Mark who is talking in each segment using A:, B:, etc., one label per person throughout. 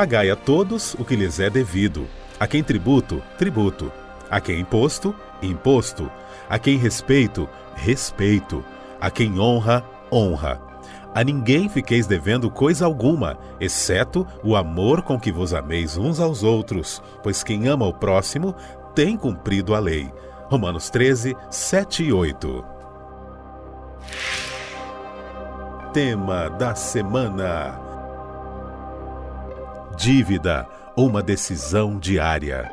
A: Pagai a todos o que lhes é devido. A quem tributo, tributo. A quem imposto, imposto. A quem respeito, respeito. A quem honra, honra. A ninguém fiqueis devendo coisa alguma, exceto o amor com que vos ameis uns aos outros, pois quem ama o próximo tem cumprido a lei. Romanos 13, 7 e 8. Tema da semana: dívida, uma decisão diária.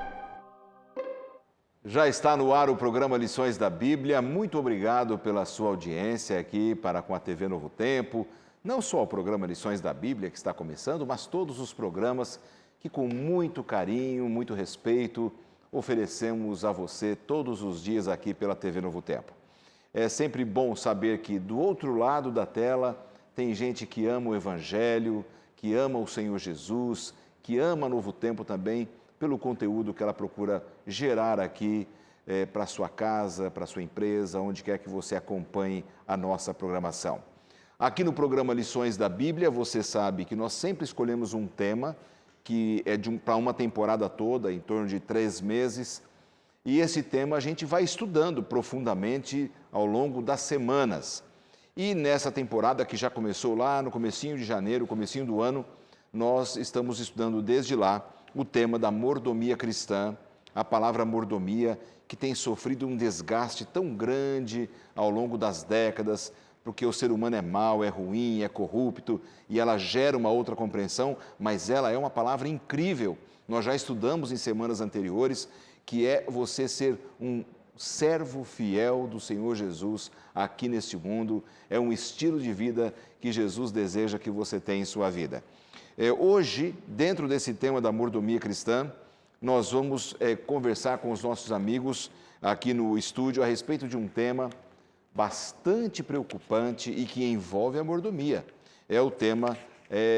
B: Já está no ar o programa Lições da Bíblia. Muito obrigado pela sua audiência aqui para com a TV Novo Tempo. Não só o programa Lições da Bíblia que está começando, mas todos os programas que com muito carinho, muito respeito, oferecemos a você todos os dias aqui pela TV Novo Tempo. É sempre bom saber que do outro lado da tela tem gente que ama o Evangelho, que ama o Senhor Jesus, que ama Novo Tempo também, pelo conteúdo que ela procura gerar aqui para a sua casa, para a sua empresa, onde quer que você acompanhe a nossa programação. Aqui no programa Lições da Bíblia, você sabe que nós sempre escolhemos um tema que é para uma temporada toda, em torno de 3 meses, e esse tema a gente vai estudando profundamente ao longo das semanas. E nessa temporada que já começou lá no comecinho de janeiro, comecinho do ano, nós estamos estudando desde lá o tema da mordomia cristã, a palavra mordomia, que tem sofrido um desgaste tão grande ao longo das décadas, porque o ser humano é mau, é ruim, é corrupto, e ela gera uma outra compreensão, mas ela é uma palavra incrível. Nós já estudamos em semanas anteriores que é você ser um servo fiel do Senhor Jesus aqui neste mundo, é um estilo de vida que Jesus deseja que você tenha em sua vida. Hoje, dentro desse tema da mordomia cristã, nós vamos conversar com os nossos amigos aqui no estúdio a respeito de um tema bastante preocupante e que envolve a mordomia. É o tema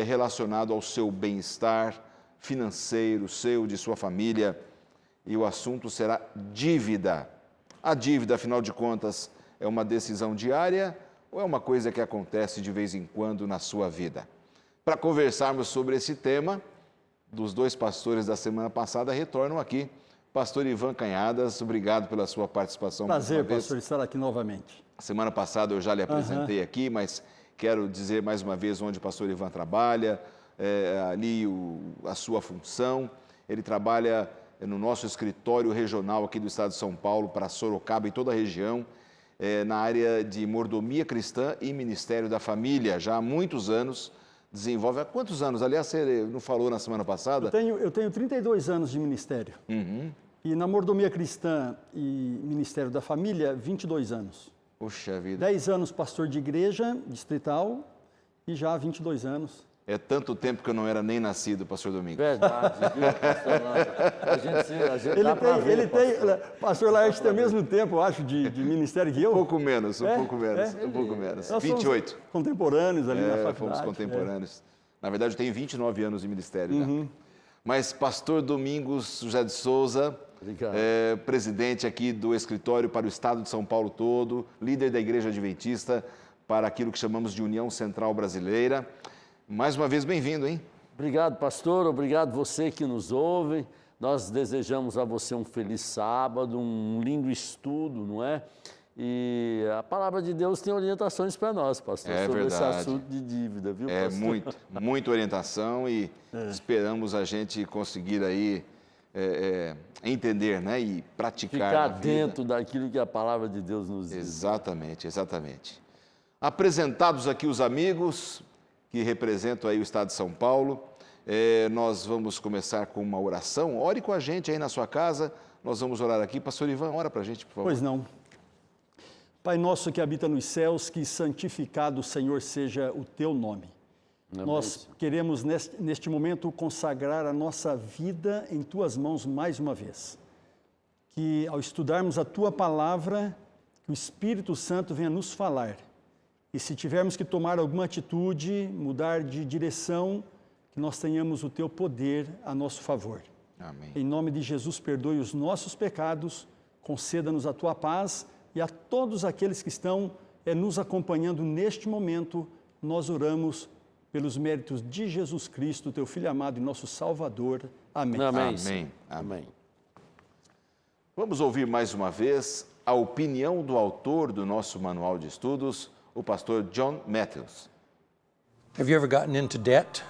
B: relacionado ao seu bem-estar financeiro, seu, de sua família, e o assunto será dívida. A dívida, afinal de contas, é uma decisão diária ou é uma coisa que acontece de vez em quando na sua vida? Para conversarmos sobre esse tema, dos 2 pastores da semana passada retornam aqui. Pastor Ivan Canhadas, obrigado pela sua participação.
C: Prazer, pastor, estar aqui novamente.
B: Semana passada eu já lhe apresentei aqui, mas quero dizer mais uma vez onde o pastor Ivan trabalha, ali a sua função. Ele trabalha no nosso escritório regional aqui do estado de São Paulo, para Sorocaba e toda a região, na área de mordomia cristã e Ministério da Família, já há muitos anos. Desenvolve há quantos anos? Aliás, você não falou na semana passada?
C: Eu tenho 32 anos de ministério.
B: Uhum.
C: E na mordomia cristã e Ministério da Família, 22 anos.
B: Puxa vida.
C: 10 anos pastor de igreja distrital e já há 22 anos.
B: É tanto tempo que eu não era nem nascido, pastor Domingos.
D: Verdade, viu, pastor Lázaro? A gente dá pra ver,
C: pastor Laerte tem o mesmo tempo, eu acho, de ministério que eu.
B: Um pouco menos. Um pouco menos.
C: Nós
B: 28.
C: Somos contemporâneos ali na faculdade.
B: Fomos contemporâneos. Na verdade, eu tenho 29 anos de ministério já. Mas pastor Domingos José de Souza, presidente aqui do escritório para o estado de São Paulo todo, líder da Igreja Adventista para aquilo que chamamos de União Central Brasileira. Mais uma vez, bem-vindo, hein?
D: Obrigado, pastor. Obrigado você que nos ouve. Nós desejamos a você um feliz sábado, um lindo estudo, não é? E a palavra de Deus tem orientações para nós, pastor, sobre esse assunto de dívida, viu, pastor?
B: Muita orientação e esperamos a gente conseguir aí entender, né? E praticar.
D: Ficar dentro daquilo que a palavra de Deus nos diz.
B: Exatamente. Apresentados aqui os amigos que representam aí o estado de São Paulo, nós vamos começar com uma oração. Ore com a gente aí na sua casa, nós vamos orar aqui. Pastor Ivan, ora para a gente, por favor.
C: Pois não. Pai nosso que habita nos céus, que santificado, Senhor, seja o teu nome.
D: Amém.
C: Nós queremos neste momento consagrar a nossa vida em tuas mãos mais uma vez. Que ao estudarmos a tua palavra, que o Espírito Santo venha nos falar. E se tivermos que tomar alguma atitude, mudar de direção, que nós tenhamos o teu poder a nosso favor.
B: Amém.
C: Em nome de Jesus, perdoe os nossos pecados, conceda-nos a tua paz e a todos aqueles que estão nos acompanhando neste momento, nós oramos pelos méritos de Jesus Cristo, teu Filho amado e nosso Salvador. Amém.
D: Amém.
B: Amém.
D: Amém.
B: Vamos ouvir mais uma vez a opinião do autor do nosso manual de estudos, o pastor John Matthews.
E: Have you ever gotten into debt?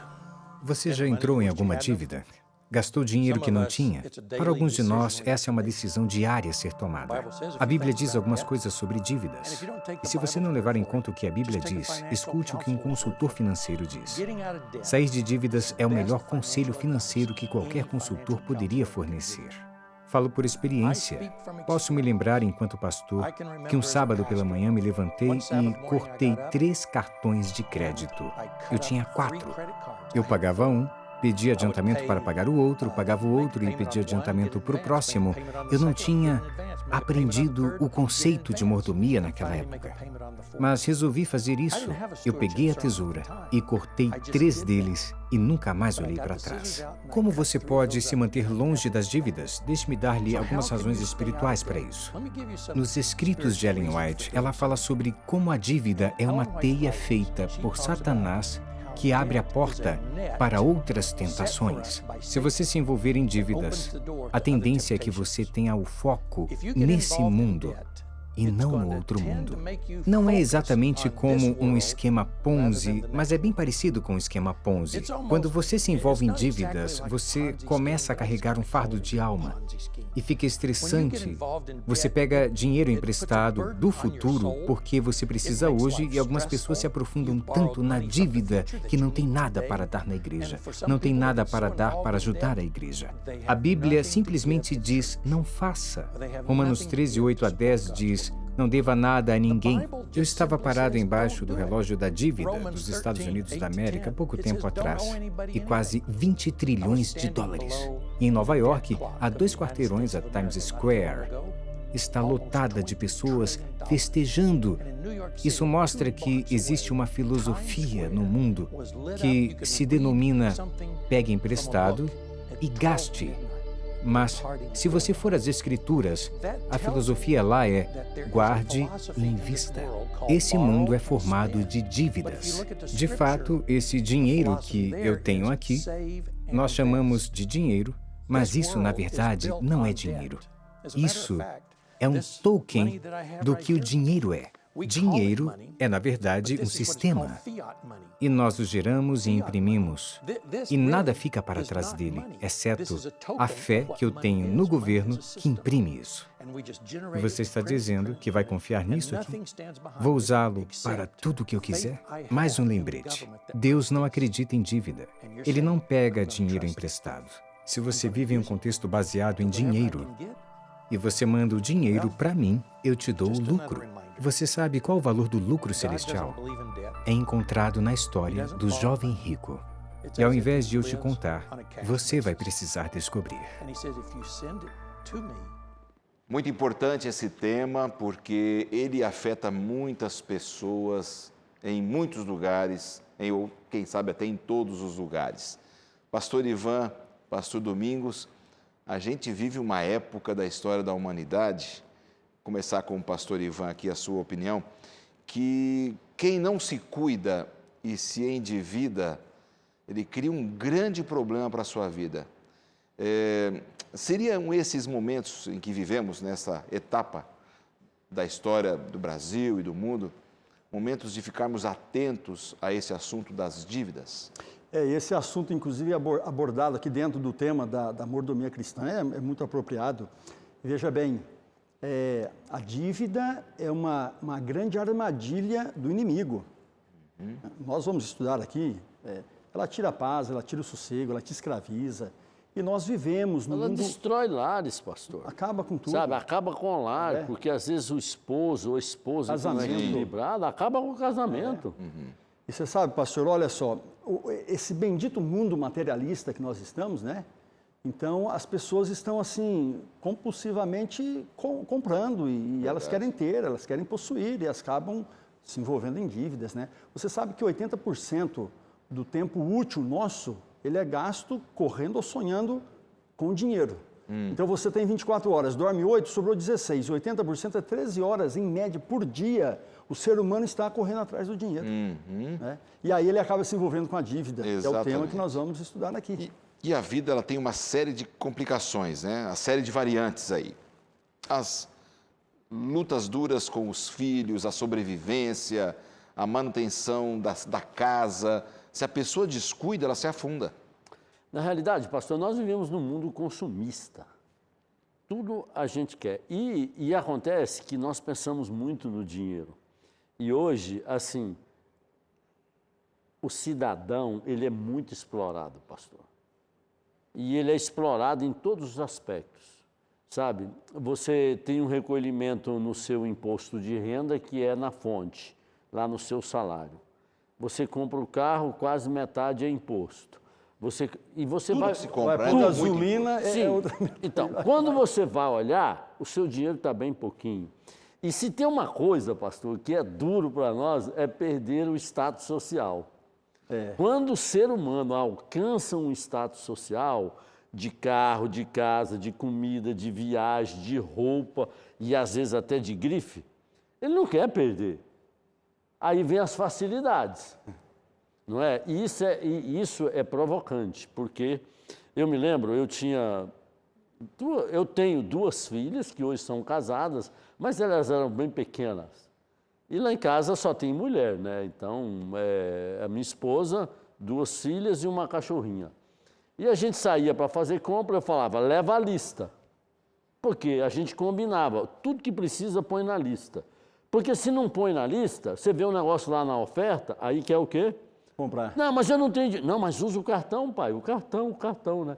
F: Você já entrou em alguma dívida? Gastou dinheiro que não tinha? Para alguns de nós, essa é uma decisão diária a ser tomada. A Bíblia diz algumas coisas sobre dívidas. E se você não levar em conta o que a Bíblia diz, escute o que um consultor financeiro diz. Sair de dívidas é o melhor conselho financeiro que qualquer consultor poderia fornecer. Falo por experiência. Posso me lembrar, enquanto pastor, que um sábado pela manhã me levantei e cortei 3 cartões de crédito. Eu tinha 4. Eu pagava um, pedia adiantamento para pagar o outro, pagava o outro e pedia adiantamento para o próximo. Eu não tinha aprendido o conceito de mordomia naquela época. Mas resolvi fazer isso. Eu peguei a tesoura e cortei 3 deles e nunca mais olhei para trás. Como você pode se manter longe das dívidas? Deixe-me dar-lhe algumas razões espirituais para isso. Nos escritos de Ellen White, ela fala sobre como a dívida é uma teia feita por Satanás que abre a porta para outras tentações. Se você se envolver em dívidas, a tendência é que você tenha o foco nesse mundo e não no outro mundo. Não é exatamente como um esquema Ponzi, mas é bem parecido com um esquema Ponzi. Quando você se envolve em dívidas, você começa a carregar um fardo de alma e fica estressante. Você pega dinheiro emprestado do futuro porque você precisa hoje e algumas pessoas se aprofundam tanto na dívida que não tem nada para dar na igreja, não tem nada para dar para ajudar a igreja. A Bíblia simplesmente diz, não faça. Romanos 13, 8 a 10 diz, não deva nada a ninguém. Eu estava parado embaixo do relógio da dívida dos Estados Unidos da América pouco tempo atrás, e quase 20 trilhões de dólares. E em Nova York, a 2 quarteirões a Times Square, está lotada de pessoas festejando. Isso mostra que existe uma filosofia no mundo que se denomina pegue emprestado e gaste. Mas, se você for às Escrituras, a filosofia lá é guarde e invista. Esse mundo é formado de dívidas. De fato, esse dinheiro que eu tenho aqui, nós chamamos de dinheiro, mas isso, na verdade, não é dinheiro. Isso é um token do que o dinheiro é. Dinheiro é, na verdade, um sistema. E nós o geramos e imprimimos. E nada fica para trás dele, exceto a fé que eu tenho no governo que imprime isso. E você está dizendo que vai confiar nisso aqui? Vou usá-lo para tudo o que eu quiser? Mais um lembrete. Deus não acredita em dívida. Ele não pega dinheiro emprestado. Se você vive em um contexto baseado em dinheiro, e você manda o dinheiro para mim, eu te dou o lucro. Você sabe qual o valor do lucro celestial? É encontrado na história do jovem rico. E ao invés de eu te contar, você vai precisar descobrir.
B: Muito importante esse tema, porque ele afeta muitas pessoas em muitos lugares, ou quem sabe até em todos os lugares. Pastor Ivan, Pastor Domingos, a gente vive uma época da história da humanidade, começar com o pastor Ivan aqui a sua opinião, que quem não se cuida e se endivida, ele cria um grande problema para a sua vida. Seriam esses momentos em que vivemos nessa etapa da história do Brasil e do mundo, momentos de ficarmos atentos a esse assunto das dívidas?
C: Esse assunto, inclusive, abordado aqui dentro do tema da mordomia cristã, é muito apropriado. Veja bem, a dívida é uma grande armadilha do inimigo. Nós vamos estudar aqui, ela tira a paz, ela tira o sossego, ela te escraviza. E nós vivemos no mundo...
D: Ela destrói lares, pastor.
C: Acaba com tudo.
D: Sabe, acaba com o lar, porque às vezes o esposo ou a esposa que não é equilibrada, acaba com o casamento.
C: E você sabe, pastor, olha só, esse bendito mundo materialista que nós estamos, né? Então, as pessoas estão, assim, compulsivamente comprando e elas querem ter, elas querem possuir e elas acabam se envolvendo em dívidas, né? Você sabe que 80% do tempo útil nosso, ele é gasto correndo ou sonhando com dinheiro. Então, você tem 24 horas, dorme 8, sobrou 16, 80% é 13 horas, em média, por dia, o ser humano está correndo atrás do dinheiro. Né? E aí ele acaba se envolvendo com a dívida, que é o tema que nós vamos estudar aqui.
B: E a vida ela tem uma série de complicações, né? A série de variantes aí. As lutas duras com os filhos, a sobrevivência, a manutenção da casa. Se a pessoa descuida, ela se afunda.
D: Na realidade, pastor, nós vivemos num mundo consumista. Tudo a gente quer. E acontece que nós pensamos muito no dinheiro. E hoje, assim, o cidadão, ele é muito explorado, pastor. E ele é explorado em todos os aspectos, sabe? Você tem um recolhimento no seu imposto de renda que é na fonte, lá no seu salário. Você compra o carro, quase metade é imposto. Você
B: Tudo
D: vai...
B: que se compra,
C: Vai por gasolina,
D: Sim.
C: outra...
D: Então, quando você vai olhar, o seu dinheiro está bem pouquinho. E se tem uma coisa, pastor, que é duro para nós, é perder o status social. Quando o ser humano alcança um status social de carro, de casa, de comida, de viagem, de roupa e às vezes até de grife, ele não quer perder. Aí vem as facilidades, não é? E isso é provocante, porque eu me lembro, eu tenho 2 filhas que hoje são casadas, mas elas eram bem pequenas. E lá em casa só tem mulher, né? Então, a minha esposa, 2 filhas e uma cachorrinha. E a gente saía para fazer compra, eu falava, leva a lista. Porque a gente combinava, tudo que precisa põe na lista. Porque se não põe na lista, você vê um negócio lá na oferta, aí quer o quê?
C: Comprar.
D: Não, mas eu não tenho dinheiro. Não, mas usa o cartão, pai, o cartão, né?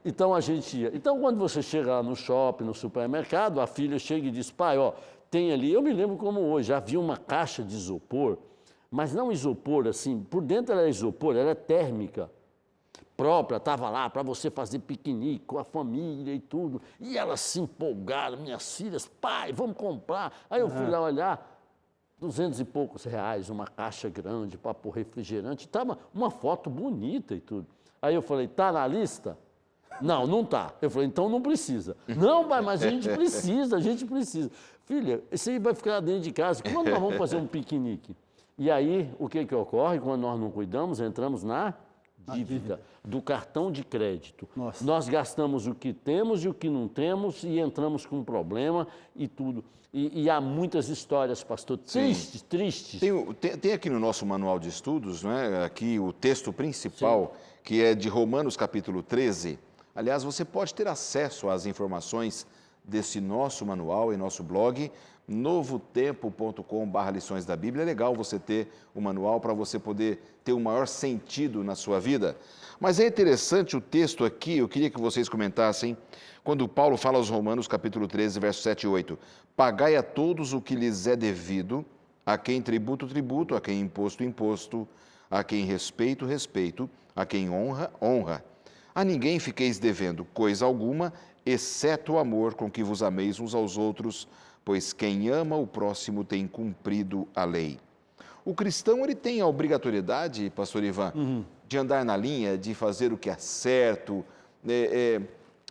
D: Então a gente ia. Então, quando você chega lá no shopping, no supermercado, a filha chega e diz, pai, ó, tem ali, eu me lembro como hoje, havia uma caixa de isopor, mas não isopor assim, por dentro ela é isopor, ela é térmica, própria, estava lá para você fazer piquenique com a família e tudo. E elas se empolgaram, minhas filhas, pai, vamos comprar. Aí eu fui lá olhar, 200 e poucos reais, uma caixa grande para pôr refrigerante, estava uma foto bonita e tudo. Aí eu falei, tá na lista? Não, não tá. Eu falei, então não precisa. Não, pai, mas a gente precisa. Filha, isso aí vai ficar dentro de casa. Quando nós vamos fazer um piquenique? E aí, o que ocorre? Quando nós não cuidamos, entramos na dívida do cartão de crédito.
C: Nossa.
D: Nós gastamos o que temos e o que não temos e entramos com problema e tudo. E há muitas histórias, pastor, tristes.
B: Tem aqui no nosso manual de estudos, não é? Aqui o texto principal, que é de Romanos capítulo 13. Aliás, você pode ter acesso às informações desse nosso manual em nosso blog, novotempo.com/lições da Bíblia. É legal você ter o manual para você poder ter um maior sentido na sua vida. Mas é interessante o texto aqui, eu queria que vocês comentassem, quando Paulo fala aos Romanos, capítulo 13, versos 7 e 8. Pagai a todos o que lhes é devido, a quem tributo, tributo, a quem imposto, imposto, a quem respeito, respeito, a quem honra, honra. A ninguém fiqueis devendo coisa alguma, exceto o amor com que vos ameis uns aos outros, pois quem ama o próximo tem cumprido a lei. O cristão, ele tem a obrigatoriedade, pastor Ivan, de andar na linha, de fazer o que é certo,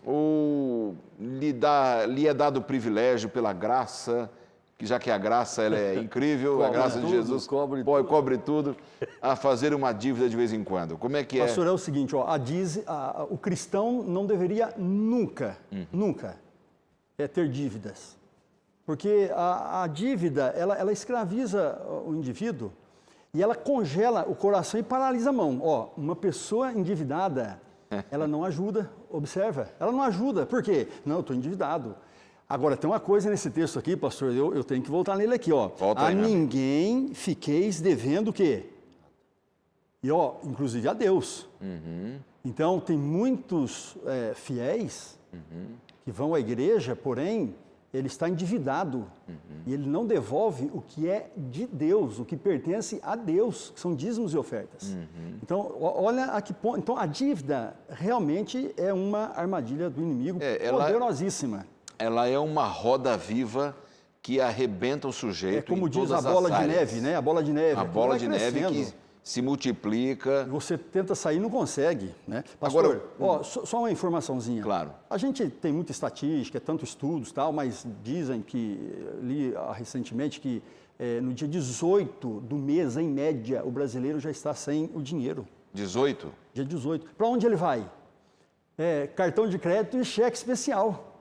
B: ou lhe é dado o privilégio pela graça, já que a graça ela é incrível, a graça de Jesus cobre tudo, a fazer uma dívida de vez em quando. Como é que é?
C: Pastor, é o seguinte, ó, o cristão não deveria nunca ter dívidas. Porque a dívida, ela escraviza o indivíduo e ela congela o coração e paralisa a mão. Ó, uma pessoa endividada, ela não ajuda, observa, ela não ajuda. Por quê? Não, eu estou endividado. Agora, tem uma coisa nesse texto aqui, pastor, eu tenho que voltar nele aqui, ó.
B: Volta aí,
C: ninguém fiqueis devendo o quê? E, ó, inclusive a Deus. Então, tem muitos fiéis que vão à igreja, porém, ele está endividado e ele não devolve o que é de Deus, o que pertence a Deus, que são dízimos e ofertas. Então, olha a que ponto. Então, a dívida realmente é uma armadilha do inimigo poderosíssima.
B: Ela é uma roda viva que arrebenta o sujeito.
C: É como
B: em
C: diz
B: todas
C: a bola
B: as
C: de
B: áreas.
C: neve, né? A bola de neve.
B: A bola de neve
C: crescendo.
B: que se multiplica.
C: Você tenta sair e não consegue, né? Pastor,
B: Agora,
C: ó, só uma informaçãozinha.
B: Claro.
C: A gente tem muita estatística, tanto estudos tal, mas dizem que, li recentemente que no dia 18 do mês, em média, o brasileiro já está sem o dinheiro.
B: 18?
C: Dia 18. Para onde ele vai? Cartão de crédito e cheque especial.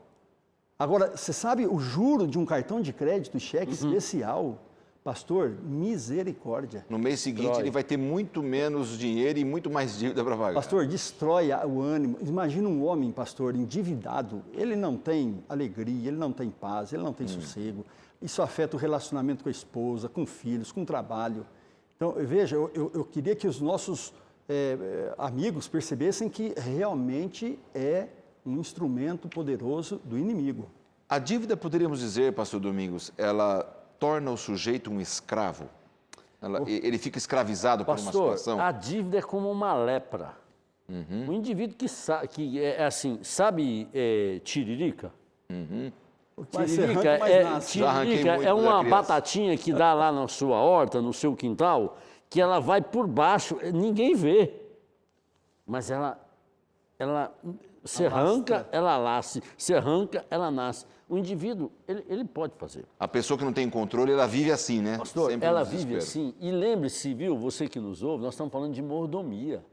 C: Agora, você sabe o juro de um cartão de crédito e cheque especial? Pastor, misericórdia.
B: No mês seguinte ele vai ter muito menos dinheiro e muito mais dívida para pagar.
C: Pastor, destrói o ânimo. Imagina um homem, pastor, endividado. Ele não tem alegria, ele não tem paz, ele não tem sossego. Isso afeta o relacionamento com a esposa, com filhos, com o trabalho. Então, veja, eu queria que os nossos amigos percebessem que realmente é um instrumento poderoso do inimigo.
B: A dívida, poderíamos dizer, pastor Domingos, ela torna o sujeito um escravo? Ele fica escravizado por uma situação?
D: A dívida é como uma lepra. O indivíduo que é assim, sabe tiririca? Tiririca é uma batatinha que dá lá na sua horta, no seu quintal, que ela vai por baixo, ninguém vê. Mas ela se arranca, ela nasce. Se arranca, ela nasce. O indivíduo, ele pode fazer.
B: A pessoa que não tem controle, ela vive assim, né?
D: Pastor, ela vive assim. E lembre-se, viu, você que nos ouve, nós estamos falando de mordomia.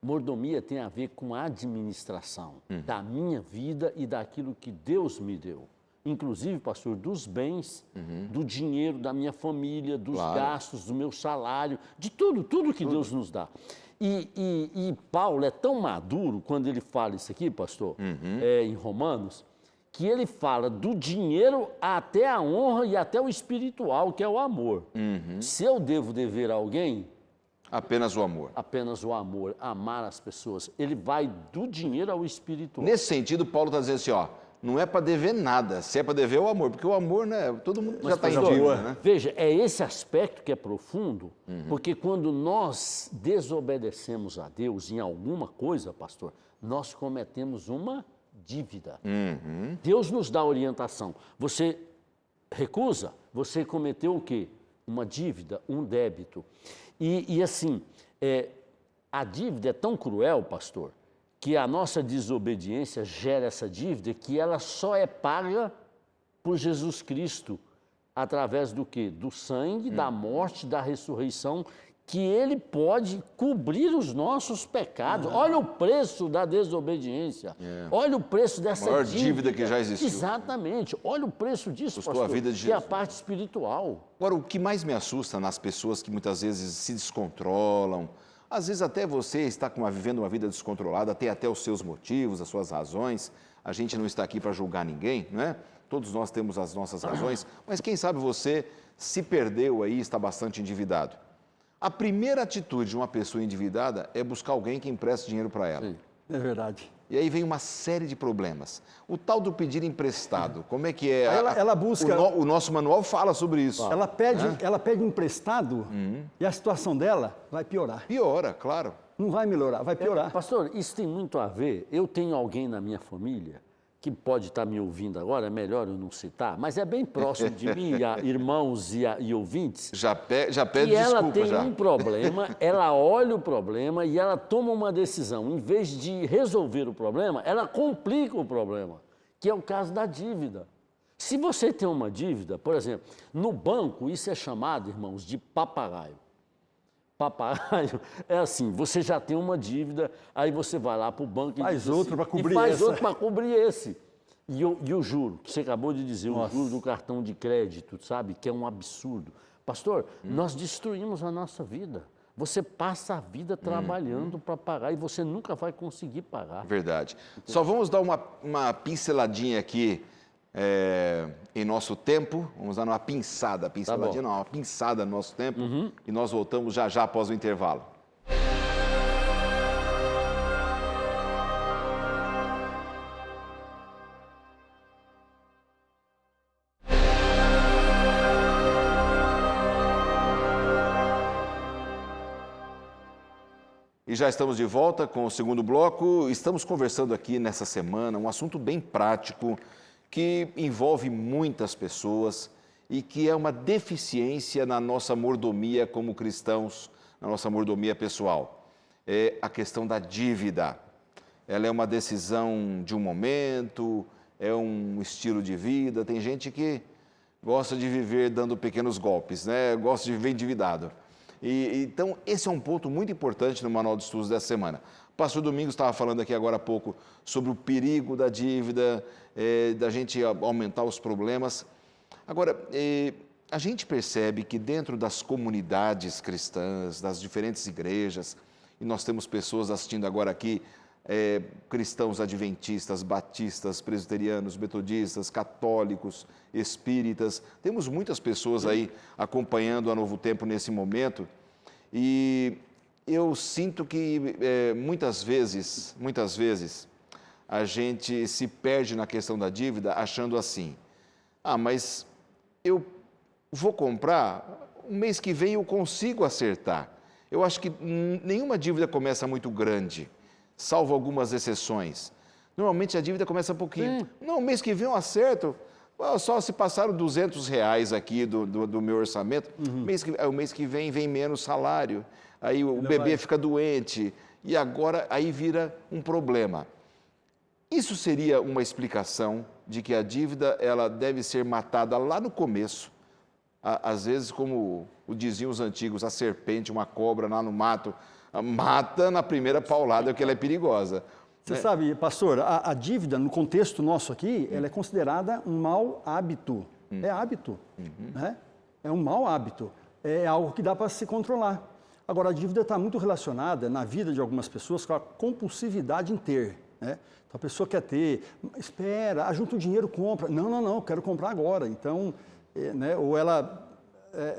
D: Mordomia tem a ver com a administração da minha vida e daquilo que Deus me deu. Inclusive, pastor, dos bens, do dinheiro da minha família, dos gastos, do meu salário, de tudo que Deus nos dá. E Paulo é tão maduro quando ele fala isso aqui, pastor, em Romanos, que ele fala do dinheiro até a honra e até o espiritual, que é o amor. Se eu devo dever a alguém...
B: Apenas o amor.
D: Apenas o amor, amar as pessoas. Ele vai do dinheiro ao espiritual.
B: Nesse sentido, Paulo está dizendo assim, ó, não é para dever nada, se é para dever o amor, porque o amor, né, todo mundo já está em dívida, né?
D: Veja, é esse aspecto que é profundo, porque quando nós desobedecemos a Deus em alguma coisa, pastor, nós cometemos uma dívida. Deus nos dá orientação. Você recusa, você cometeu o quê? Uma dívida, um débito. E assim, a dívida é tão cruel, pastor, que a nossa desobediência gera essa dívida que ela só é paga por Jesus Cristo, através do quê? Do sangue, da morte, da ressurreição, que Ele pode cobrir os nossos pecados. Olha o preço da desobediência. Olha o preço dessa
B: maior dívida que já existiu.
D: Exatamente. Olha o preço disso,
B: Custou
D: pastor,
B: a vida de
D: que é a
B: Jesus.
D: parte espiritual.
B: Agora, o que mais me assusta nas pessoas que muitas vezes se descontrolam, às vezes até você está vivendo uma vida descontrolada, tem até os seus motivos, as suas razões. A gente não está aqui para julgar ninguém, não é? Todos nós temos as nossas razões, mas quem sabe você se perdeu aí, está bastante endividado. A primeira atitude de uma pessoa endividada é buscar alguém que empreste dinheiro para ela.
D: Sim.
C: É verdade.
B: E aí vem uma série de problemas. O tal do pedir emprestado, como é que é?
C: Ela busca...
B: O nosso manual fala sobre isso.
C: Ela pede emprestado e a situação dela vai piorar.
B: Piora, claro.
C: Não vai melhorar, vai piorar.
D: Pastor, isso tem muito a ver. Eu tenho alguém na minha família que pode estar me ouvindo agora, é melhor eu não citar, mas é bem próximo de mim, irmãos e ouvintes.
B: Já pede
D: e
B: desculpa
D: ela tem
B: já.
D: um problema, ela olha o problema e ela toma uma decisão. Em vez de resolver o problema, ela complica o problema, que é o caso da dívida. Se você tem uma dívida, por exemplo, no banco, isso é chamado, irmãos, de papagaio. Papagaio é assim, você já tem uma dívida, aí você vai lá para o banco e
C: faz outro para cobrir
D: faz
C: essa.
D: outro para cobrir esse. E o juro, que você acabou de dizer, o juro do cartão de crédito, sabe, que é um absurdo. Pastor, nós destruímos a nossa vida. Você passa a vida trabalhando para pagar e você nunca vai conseguir pagar.
B: Verdade. Só vamos dar uma pinceladinha aqui em nosso tempo. Vamos dar uma pinçada. Pinceladinha não, uma pinçada no nosso tempo. E nós voltamos já após o intervalo. E já estamos de volta com o segundo bloco. Estamos conversando aqui nessa semana um assunto bem prático que envolve muitas pessoas e que é uma deficiência na nossa mordomia como cristãos, na nossa mordomia pessoal. É a questão da dívida. Ela é uma decisão de um momento, é um estilo de vida. Tem gente que gosta de viver dando pequenos golpes, né? Gosta de viver endividado. Então, esse é um ponto muito importante no Manual de Estudos dessa semana. O pastor Domingos estava falando aqui agora há pouco sobre o perigo da dívida, da gente aumentar os problemas. Agora, a gente percebe que dentro das comunidades cristãs, das diferentes igrejas, e nós temos pessoas assistindo agora aqui, cristãos adventistas, batistas, presbiterianos, metodistas, católicos, espíritas. Temos muitas pessoas aí acompanhando a Novo Tempo nesse momento e eu sinto que muitas vezes a gente se perde na questão da dívida achando assim, mas eu vou comprar, o mês que vem eu consigo acertar. Eu acho que nenhuma dívida começa muito grande, salvo algumas exceções. Normalmente a dívida começa pouquinho. Não, mês que vem eu acerto. Só se passaram R$200 aqui do meu orçamento. O mês que vem menos salário. Aí o bebê fica doente. E agora aí vira um problema. Isso seria uma explicação de que a dívida ela deve ser matada lá no começo. Às vezes, como diziam os antigos, a serpente, uma cobra lá no mato, mata na primeira paulada, porque ela é perigosa.
C: Você sabe, pastor, a dívida, no contexto nosso aqui, ela é considerada um mau hábito. É hábito, né? É um mau hábito. É algo que dá para se controlar. Agora, a dívida está muito relacionada na vida de algumas pessoas com a compulsividade em ter, né? Então, a pessoa quer ter, espera, junta o dinheiro, compra. Não, quero comprar agora. Então, né? Ou ela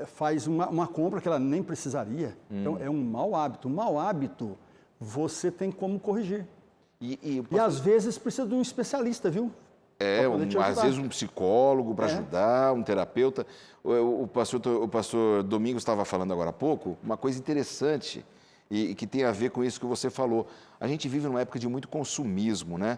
C: faz uma compra que ela nem precisaria. Então, é um mau hábito. Um mau hábito, você tem como corrigir. E às vezes precisa de um especialista, viu?
B: Às vezes um psicólogo para ajudar, um terapeuta. O pastor Domingos estava falando agora há pouco, uma coisa interessante e que tem a ver com isso que você falou. A gente vive numa época de muito consumismo, né?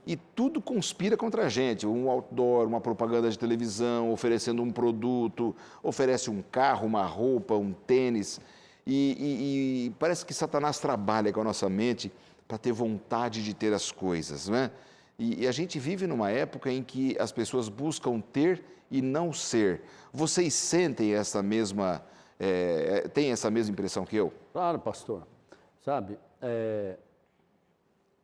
B: E tudo conspira contra a gente. Um outdoor, uma propaganda de televisão, oferecendo um produto, oferece um carro, uma roupa, um tênis. E parece que Satanás trabalha com a nossa mente para ter vontade de ter as coisas, não é? E a gente vive numa época em que as pessoas buscam ter e não ser. Vocês sentem essa mesma, têm essa mesma impressão que eu?
D: Claro, pastor. Sabe,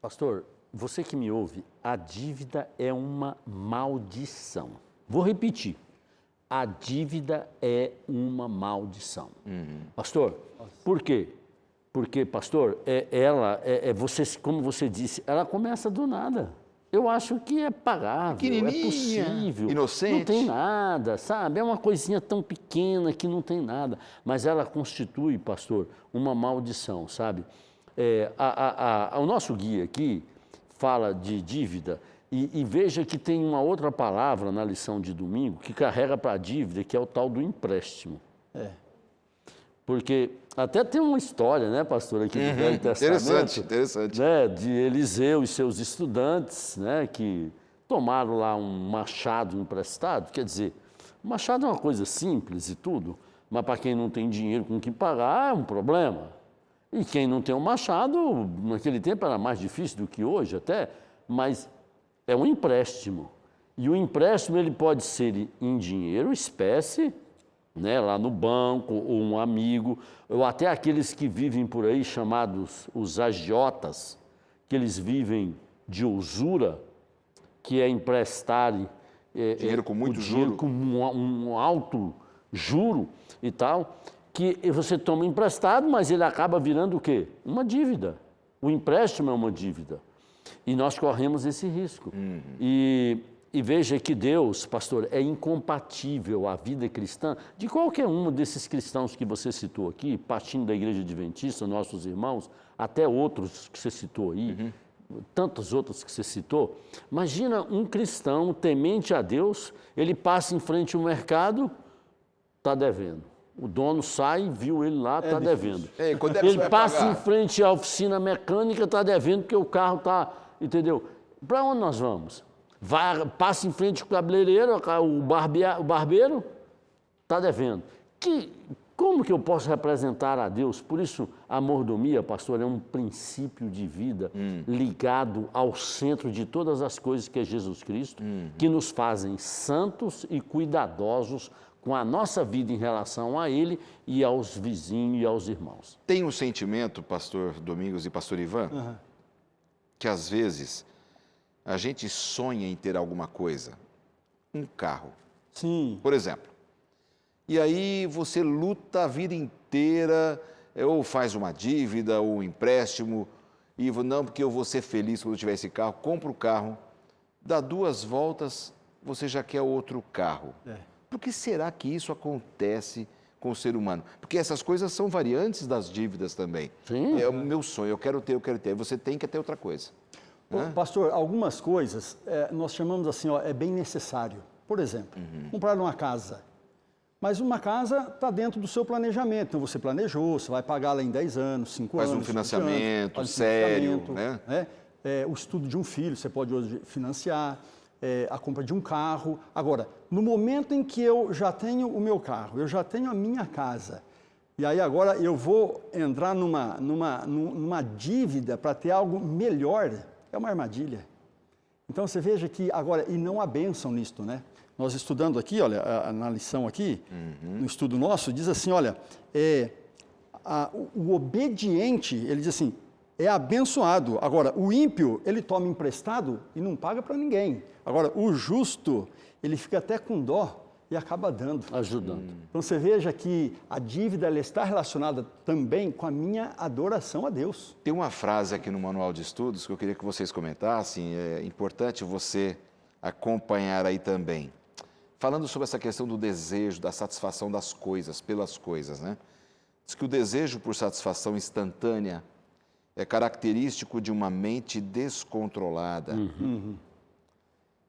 D: pastor, você que me ouve, a dívida é uma maldição. Vou repetir. A dívida é uma maldição. Pastor, por quê? Porque, pastor, você, como você disse, ela começa do nada. Eu acho que é pagável, é possível.
B: Inocente.
D: Não tem nada, sabe? É uma coisinha tão pequena que não tem nada. Mas ela constitui, pastor, uma maldição, sabe? O nosso guia aqui fala de dívida e veja que tem uma outra palavra na lição de domingo que carrega para a dívida, que é o tal do empréstimo. Porque até tem uma história, né, pastor, aqui do Velho Testamento.
B: Interessante.
D: Né, de Eliseu e seus estudantes, né, que tomaram lá um machado emprestado. Quer dizer, o machado é uma coisa simples e tudo, mas para quem não tem dinheiro com que pagar, é um problema. E quem não tem um machado, naquele tempo era mais difícil do que hoje até, mas é um empréstimo. E o empréstimo ele pode ser em dinheiro, espécie, né, lá no banco, ou um amigo, ou até aqueles que vivem por aí chamados os agiotas, que eles vivem de usura, que é emprestarem
B: dinheiro com muito
D: dinheiro
B: juro,
D: com um alto juro e tal, que você toma emprestado, mas ele acaba virando o quê? Uma dívida. O empréstimo é uma dívida. E nós corremos esse risco. E veja que Deus, pastor, é incompatível a vida cristã de qualquer um desses cristãos que você citou aqui, partindo da Igreja Adventista, nossos irmãos, até outros que você citou aí, tantos outros que você citou. Imagina um cristão temente a Deus, ele passa em frente ao mercado, está devendo. O dono sai, viu ele lá, está devendo. Ele passa em frente à oficina mecânica, está devendo, porque o carro está, entendeu? Para onde nós vamos? Passa em frente ao cabeleireiro, o barbeiro, está devendo. Como que eu posso representar a Deus? Por isso, a mordomia, pastor, é um princípio de vida ligado ao centro de todas as coisas que é Jesus Cristo, que nos fazem santos e cuidadosos com a nossa vida em relação a Ele e aos vizinhos e aos irmãos.
B: Tem um sentimento, pastor Domingos e pastor Ivan, que às vezes a gente sonha em ter alguma coisa, um carro,
C: Sim.
B: por exemplo. E aí você luta a vida inteira, ou faz uma dívida, ou um empréstimo, e não, porque eu vou ser feliz quando eu tiver esse carro, compra o carro, dá 2 voltas, você já quer outro carro. Por que será que isso acontece com o ser humano? Porque essas coisas são variantes das dívidas também.
D: Sim.
B: É o meu sonho, eu quero ter. Você tem que ter outra coisa.
C: Pastor, algumas coisas nós chamamos assim, ó, é bem necessário. Por exemplo, comprar uma casa. Mas uma casa está dentro do seu planejamento. Então, você planejou, você vai pagar lá em 10 anos, 5 anos.
B: Faz um financiamento
C: faz um
B: sério,
C: financiamento,
B: né?
C: O estudo de um filho, você pode hoje financiar. A compra de um carro. Agora, no momento em que eu já tenho o meu carro, eu já tenho a minha casa, e aí agora eu vou entrar numa dívida para ter algo melhor, é uma armadilha. Então, você veja que agora, e não há bênção nisto, né? Nós estudando aqui, olha, na lição aqui, no estudo nosso, diz assim, olha, o obediente, ele diz assim, é abençoado. Agora, o ímpio, ele toma emprestado e não paga para ninguém. Agora, o justo, ele fica até com dó e acaba dando.
D: Ajudando.
C: Então, você veja que a dívida ela está relacionada também com a minha adoração a Deus.
B: Tem uma frase aqui no Manual de Estudos que eu queria que vocês comentassem, é importante você acompanhar aí também. Falando sobre essa questão do desejo, da satisfação das coisas, pelas coisas, né? Diz que o desejo por satisfação instantânea é característico de uma mente descontrolada.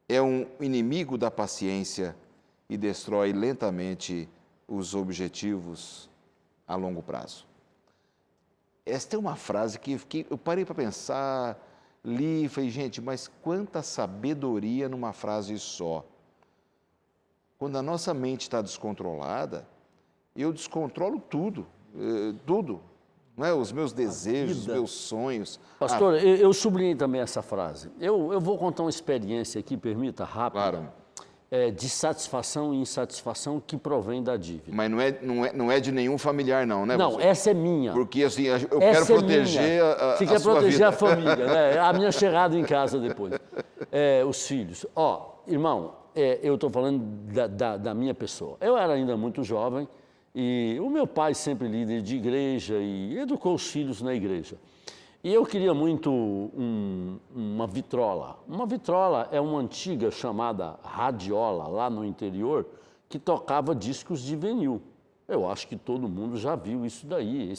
B: É um inimigo da paciência e destrói lentamente os objetivos a longo prazo. Esta é uma frase que eu parei para pensar, li e falei, gente, mas quanta sabedoria numa frase só. Quando a nossa mente está descontrolada, eu descontrolo tudo, não é? Os meus desejos, os meus sonhos.
D: Pastor, eu sublinhei também essa frase. Eu vou contar uma experiência aqui, permita, rápida.
B: Claro.
D: De satisfação e insatisfação que provém da dívida.
B: Mas não é de nenhum familiar, não, né?
D: Não, essa é minha.
B: Porque assim, eu quero proteger
D: Você quer proteger a família, né? A minha chegada em casa depois. Os filhos. Irmão, eu estou falando da minha pessoa. Eu era ainda muito jovem e o meu pai sempre líder de igreja e educou os filhos na igreja. E eu queria muito uma vitrola. Uma vitrola é uma antiga chamada radiola, lá no interior, que tocava discos de vinil. Eu acho que todo mundo já viu isso daí,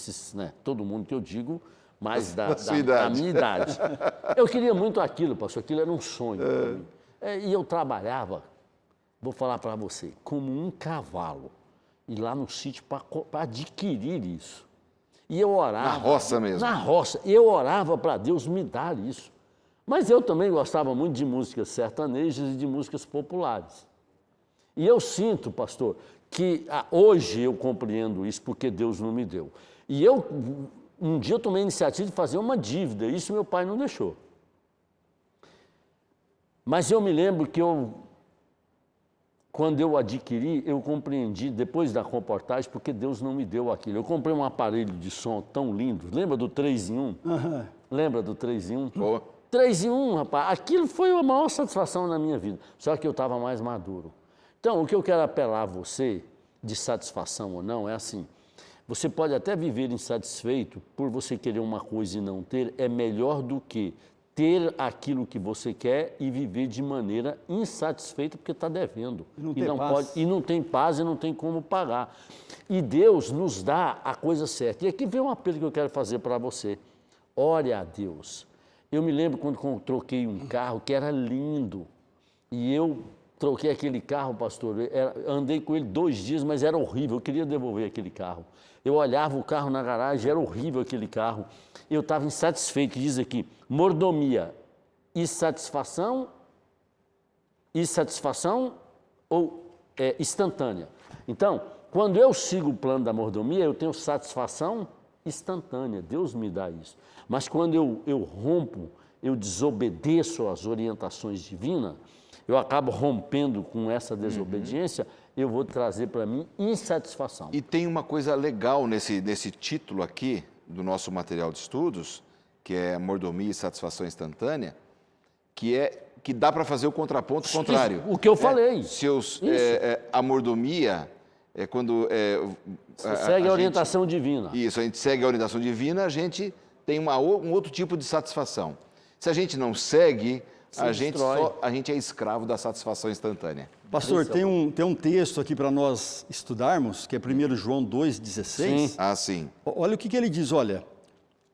D: todo mundo que eu digo, mais da minha idade. Eu queria muito aquilo, pastor, aquilo era um sonho para mim. E eu trabalhava, vou falar para você, como um cavalo, ir lá no sítio para adquirir isso. E eu orava.
B: Na roça mesmo.
D: Na roça. Eu orava para Deus me dar isso. Mas eu também gostava muito de músicas sertanejas e de músicas populares. E eu sinto, pastor, que hoje eu compreendo isso porque Deus não me deu. E um dia eu tomei a iniciativa de fazer uma dívida, isso meu pai não deixou. Mas eu me lembro que quando eu adquiri, eu compreendi, depois da comportagem, porque Deus não me deu aquilo. Eu comprei um aparelho de som tão lindo, lembra do 3 em 1? Lembra do 3 em 1? 3 em 1, rapaz, aquilo foi a maior satisfação na minha vida, só que eu estava mais maduro. Então, o que eu quero apelar a você, de satisfação ou não, é assim, você pode até viver insatisfeito por você querer uma coisa e não ter, é melhor do que ter aquilo que você quer e viver de maneira insatisfeita porque está devendo. E não tem paz e não tem como pagar. E Deus nos dá a coisa certa. E aqui vem um apelo que eu quero fazer para você. Ore a Deus. Eu me lembro quando troquei um carro que era lindo. E eu troquei aquele carro, pastor. Andei com ele 2 dias, mas era horrível. Eu queria devolver aquele carro. Eu olhava o carro na garagem, era horrível aquele carro. Eu estava insatisfeito. Diz aqui, mordomia, insatisfação ou instantânea. Então, quando eu sigo o plano da mordomia, eu tenho satisfação instantânea, Deus me dá isso. Mas quando eu rompo, eu desobedeço às orientações divinas, eu acabo rompendo com essa desobediência, eu vou trazer para mim insatisfação.
B: E tem uma coisa legal nesse título aqui do nosso material de estudos, que é mordomia e satisfação instantânea, que dá para fazer o contraponto contrário.
D: O que eu falei.
B: A mordomia é quando...
D: Você segue a orientação divina.
B: Isso, a gente segue a orientação divina, a gente tem um outro tipo de satisfação. Se a gente não segue, a gente é escravo da satisfação instantânea.
C: Pastor, tem um texto aqui para nós estudarmos, que é 1 João 2,16.
D: Sim.
B: Ah, sim.
C: Olha o que ele diz, olha.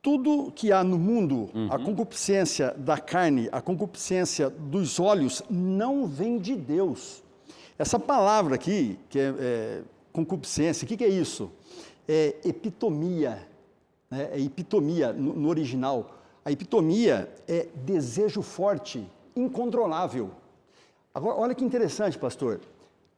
C: Tudo que há no mundo, a concupiscência da carne, a concupiscência dos olhos, não vem de Deus. Essa palavra aqui, que é concupiscência, o que é isso? É epitomia, né? É epitomia no original. A epitomia é desejo forte, incontrolável. Agora, olha que interessante, pastor.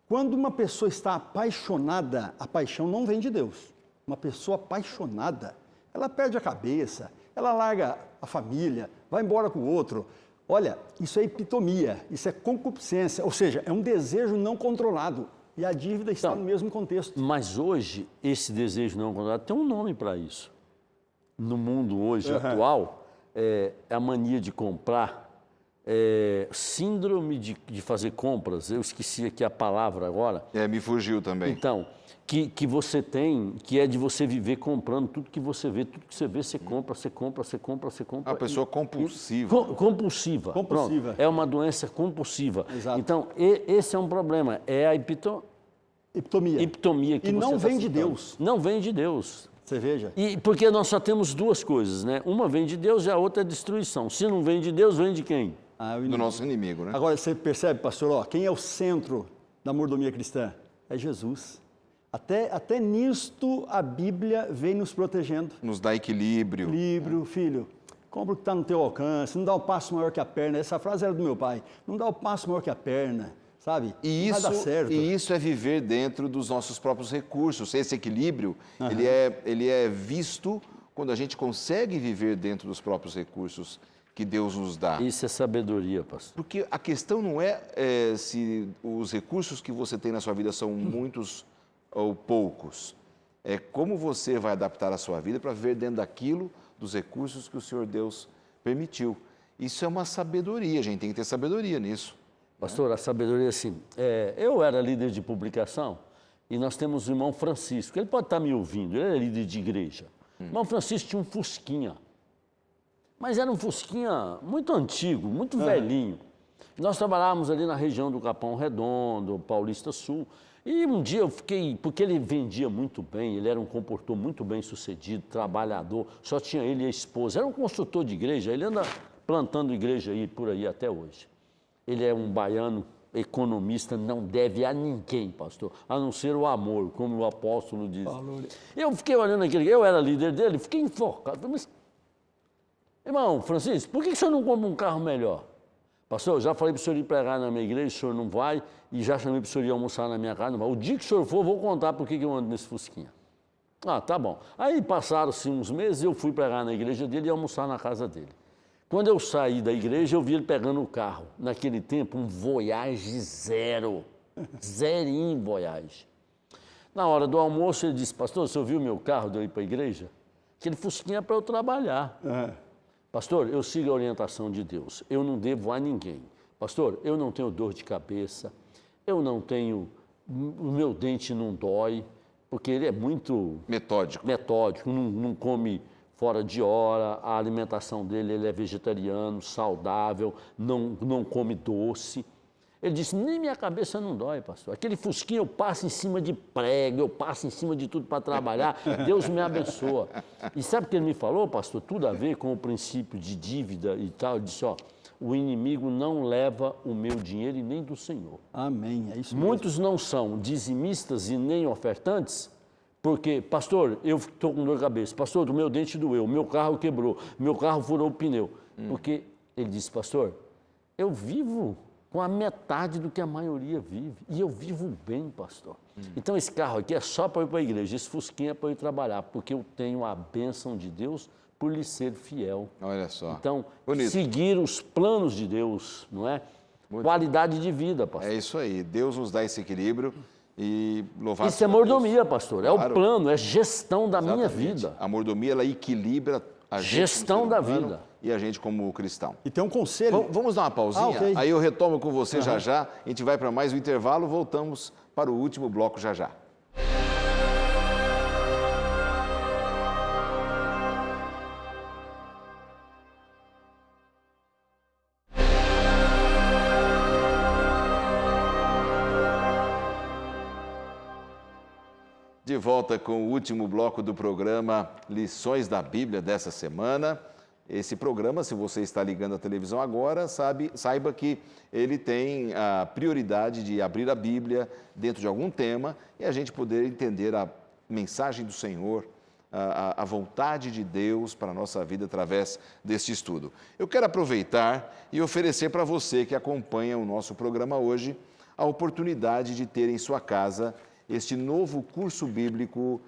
C: Quando uma pessoa está apaixonada, a paixão não vem de Deus. Uma pessoa apaixonada, ela perde a cabeça, ela larga a família, vai embora com o outro. Olha, isso é epitomia, isso é concupiscência, ou seja, é um desejo não controlado. E a dívida está no mesmo contexto.
D: Mas hoje, esse desejo não controlado tem um nome para isso. No mundo hoje atual, é a mania de comprar, síndrome de fazer compras. Eu esqueci aqui a palavra agora.
B: Me fugiu também.
D: Então, que você tem, que é de você viver comprando tudo que você vê, você compra, você compra, você compra, você compra.
B: A pessoa compulsiva.
D: Compulsiva.
C: Compulsiva.
D: É uma doença compulsiva.
C: Exato.
D: Então, esse é um problema. É a epitomia que
C: e
D: você
C: não
D: está
C: vem de
D: citando.
C: Deus.
D: Não vem de Deus.
C: Você veja.
D: E porque nós só temos duas coisas, né? Uma vem de Deus e a outra é destruição. Se não vem de Deus, vem de quem?
B: Do nosso inimigo, né?
C: Agora, você percebe, pastor, quem é o centro da mordomia cristã? É Jesus. Até nisto a Bíblia vem nos protegendo.
B: Nos dá equilíbrio.
C: Equilíbrio, filho. Compra o que está no teu alcance, não dá o passo maior que a perna. Essa frase era do meu pai. Não dá o passo maior que a perna, sabe?
B: E
C: vai dar certo.
B: isso é viver dentro dos nossos próprios recursos. Esse equilíbrio, ele é visto quando a gente consegue viver dentro dos próprios recursos que Deus nos dá.
D: Isso é sabedoria, pastor.
B: Porque a questão não é se os recursos que você tem na sua vida são muitos ou poucos. É como você vai adaptar a sua vida para viver dentro daquilo, dos recursos que o Senhor Deus permitiu. Isso é uma sabedoria, a gente tem que ter sabedoria nisso.
D: Pastor, a sabedoria, assim, eu era líder de publicação e nós temos o irmão Francisco, ele pode estar me ouvindo, ele é líder de igreja. O irmão Francisco tinha um Fusquinha, mas era um Fusquinha muito antigo, muito velhinho. Nós trabalhávamos ali na região do Capão Redondo, Paulista Sul, e um dia eu fiquei, porque ele vendia muito bem, ele era um comportor muito bem sucedido, trabalhador, só tinha ele e a esposa, era um construtor de igreja, ele anda plantando igreja aí, por aí até hoje. Ele é um baiano economista, não deve a ninguém, pastor, a não ser o amor, como o apóstolo diz. Eu fiquei olhando aquele, eu era líder dele, fiquei enfocado. Mas, irmão Francisco, por que o senhor não compra um carro melhor? Pastor, eu já falei para o senhor ir pregar na minha igreja, o senhor não vai, e já chamei para o senhor ir almoçar na minha casa, não vai. O dia que o senhor for, eu vou contar por que eu ando nesse Fusquinha. Ah, tá bom. Aí passaram-se uns meses, eu fui pregar na igreja dele e almoçar na casa dele. Quando eu saí da igreja, eu vi ele pegando o carro. Naquele tempo, um Voyage zero. Zerinho Voyage. Na hora do almoço, ele disse, pastor, você ouviu o meu carro de eu ir para a igreja? Aquele Fusquinha é para eu trabalhar. Pastor, eu sigo a orientação de Deus. Eu não devo a ninguém. Pastor, eu não tenho dor de cabeça. Eu não tenho... O meu dente não dói. Porque ele é muito... Metódico, não come... fora de hora, a alimentação dele, ele é vegetariano, saudável, não come doce. Ele disse, nem minha cabeça não dói, pastor. Aquele Fusquinha eu passo em cima de prego, eu passo em cima de tudo para trabalhar, Deus me abençoa. E sabe o que ele me falou, pastor? Tudo a ver com o princípio de dívida e tal. Ele disse, o inimigo não leva o meu dinheiro e nem do Senhor.
C: Amém, é isso mesmo.
D: Muitos não são dizimistas e nem ofertantes, porque, pastor, eu estou com dor de cabeça, pastor, o meu dente doeu, meu carro quebrou, meu carro furou o pneu. Porque ele disse, pastor, eu vivo com a metade do que a maioria vive. E eu vivo bem, pastor. Então esse carro aqui é só para ir para a igreja, esse fusquinha é para eu ir trabalhar, porque eu tenho a bênção de Deus por lhe ser fiel.
B: Olha só.
D: Então,
B: Bonito.
D: seguir os planos de Deus, não é? Qualidade de vida, pastor.
B: É isso aí. Deus nos dá esse equilíbrio e louvado
D: Isso é
B: seja
D: mordomia,
B: Deus.
D: pastor.
B: Claro.
D: É o plano, é gestão da minha
B: Exatamente.
D: vida.
B: A mordomia, ela equilibra a gente
D: Gestão
B: como ser
D: da
B: humano
D: vida.
B: e a gente como cristão.
C: E tem um conselho.
B: Vamos dar uma pausinha?
C: ok.
B: Aí eu retomo com você já já. A gente vai para mais um intervalo, voltamos para o último bloco já já. De volta com o último bloco do programa Lições da Bíblia dessa semana. Esse programa, se você está ligando a televisão agora, saiba que ele tem a prioridade de abrir a Bíblia dentro de algum tema e a gente poder entender a mensagem do Senhor, a vontade de Deus para a nossa vida através deste estudo. Eu quero aproveitar e oferecer para você que acompanha o nosso programa hoje a oportunidade de ter em sua casa este novo curso bíblico